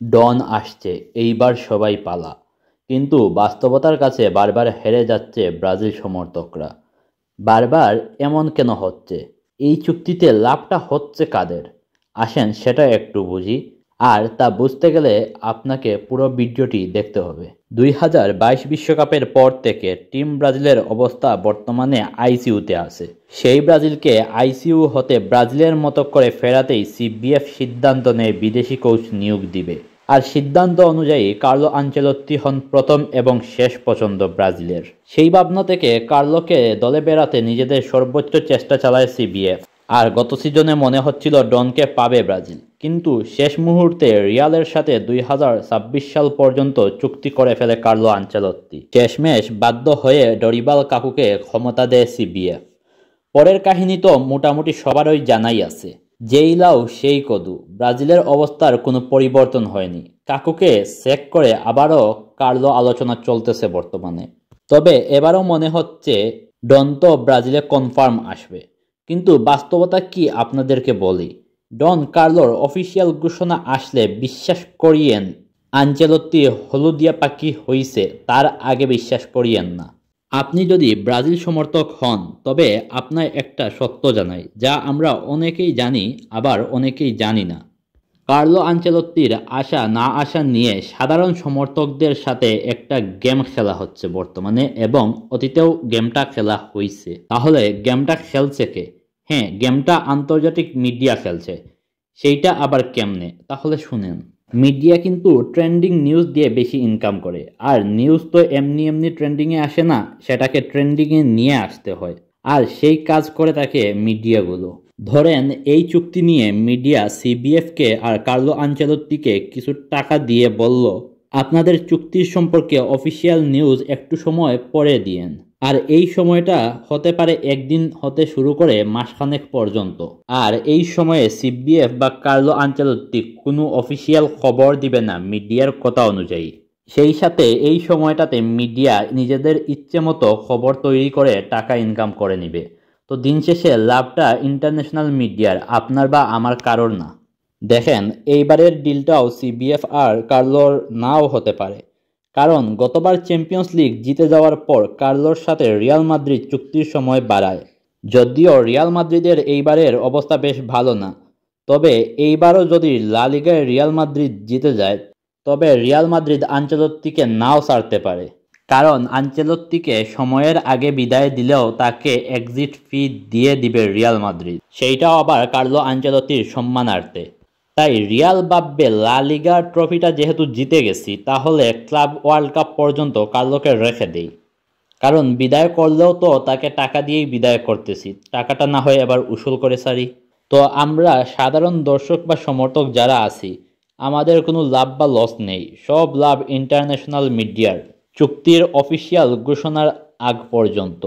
ডন আসছে, এইবার সবাই পালা। কিন্তু বাস্তবতার কাছে বারবার হেরে যাচ্ছে ব্রাজিল সমর্থকরা। বারবার এমন কেন হচ্ছে? এই চুক্তিতে লাভটা হচ্ছে কাদের? আসেন সেটা একটু বুঝি। আর তা বুঝতে গেলে আপনাকে পুরো ভিডিওটি দেখতে হবে। 2022 বিশ্বকাপের পর থেকে টিম ব্রাজিলের অবস্থা বর্তমানে আইসিইউতে আছে। সেই ব্রাজিলকে আইসিইউ হতে ব্রাজিলের মতো করে ফেরাতেই সিবিএফ সিদ্ধান্ত নেয় বিদেশি কোচ নিয়োগ দিবে। আর সিদ্ধান্ত অনুযায়ী কার্লো আনচেলত্তি হন প্রথম এবং শেষ পছন্দ ব্রাজিলের। সেই ভাবনা থেকে কার্লোকে দলে বেড়াতে নিজেদের সর্বোচ্চ চেষ্টা চালায় সিবিএফ। আর গত সিজনে মনে হচ্ছিল ডনকে পাবে ব্রাজিল, কিন্তু শেষ মুহূর্তে রিয়ালের সাথে 2026 সাল পর্যন্ত চুক্তি করে ফেলে কার্লো আনচেলত্তি। শেষমেশ বাধ্য হয়ে ডরিবাল কাকুকে ক্ষমতা দেয় সিবিএফ। পরের কাহিনী তো মোটামুটি সবারই জানাই আছে। যেই লাউ সেই কদু, ব্রাজিলের অবস্থার কোনো পরিবর্তন হয়নি। কাকুকে সেক করে আবারও কার্লো আলোচনা চলতেছে বর্তমানে। তবে এবারও মনে হচ্ছে ডন তো ব্রাজিলে কনফার্ম আসবে। কিন্তু বাস্তবতা কি আপনাদেরকে বলি, ডন কার্লোর অফিসিয়াল ঘোষণা আসলে বিশ্বাস করিয়েন, আনচেলত্তি হলুদিয়া পাখি হইছে তার আগে বিশ্বাস করিয়েন না। আপনি যদি ব্রাজিল সমর্থক হন তবে আপনার একটা সত্য জানাই, যা আমরা অনেকেই জানি আবার অনেকেই জানি না। কার্লো আনচেলত্তির আসা না আসা নিয়ে সাধারণ সমর্থকদের সাথে একটা গেম খেলা হচ্ছে বর্তমানে, এবং অতীতেও গেমটা খেলা হয়েছে। তাহলে গেমটা খেলছে কে? হ্যাঁ, গেমটা আন্তর্জাতিক মিডিয়া খেলছে। সেইটা আবার কেমনে? তাহলে শুনেন। মিডিয়া কিন্তু ট্রেন্ডিং নিউজ দিয়ে বেশি ইনকাম করে। আর নিউজ তো এমনি এমনি ট্রেন্ডিংয়ে আসে না, সেটাকে ট্রেন্ডিংয়ে নিয়ে আসতে হয়। আর সেই কাজ করে থাকে মিডিয়াগুলো। ধরেন এই চুক্তি নিয়ে মিডিয়া সিবিএফকে আর কার্লো আনচেলত্তিকে কিছু টাকা দিয়ে বলল, আপনাদের চুক্তির সম্পর্কে অফিসিয়াল নিউজ একটু সময় পরে দিয়েন। আর এই সময়টা হতে পারে একদিন হতে শুরু করে মাসখানেক পর্যন্ত। আর এই সময়ে সিবিএফ বা কার্লো আনচেলত্তি কোনো অফিসিয়াল খবর দিবে না মিডিয়ার কথা অনুযায়ী। সেই সাথে এই সময়টাতে মিডিয়া নিজেদের ইচ্ছে মতো খবর তৈরি করে টাকা ইনকাম করে নিবে। তো দিন শেষে লাভটা ইন্টারন্যাশনাল মিডিয়ার, আপনার বা আমার কারোর না। দেখেন, এইবারের ডিলটাও সিবিএফ আর কার্লোর নাও হতে পারে। কারণ গতবার চ্যাম্পিয়ন্স লিগ জিতে যাওয়ার পর কার্লোর সাথে রিয়াল মাদ্রিদ চুক্তির সময় বাড়ায়। যদিও রিয়াল মাদ্রিদের এইবারের অবস্থা বেশ ভালো না, তবে এইবারও যদি লা লিগায় রিয়াল মাদ্রিদ জিতে যায় তবে রিয়াল মাদ্রিদ আনচেলত্তিকে নাও ছাড়তে পারে। কারণ আনচেলত্তিকে সময়ের আগে বিদায় দিলেও তাকে এক্সিট ফি দিয়ে দিবে রিয়াল মাদ্রিদ, সেইটাও আবার কার্লো আনচেলত্তির সম্মানার্থে। তাই রিয়াল ভাববে লা লিগার ট্রফিটা যেহেতু জিতে গেছি, তাহলে ক্লাব ওয়ার্ল্ড কাপ পর্যন্ত কার্লোকে রেখে দেই। কারণ বিদায় করলেও তো তাকে টাকা দিয়েই বিদায় করতেছি, টাকাটা না হয় এবার উসুল করে সারি। তো আমরা সাধারণ দর্শক বা সমর্থক যারা আছি, আমাদের কোনো লাভ বা লস নেই। সব লাভ ইন্টারন্যাশনাল মিডিয়ার, চুক্তির অফিসিয়াল ঘোষণার আগ পর্যন্ত।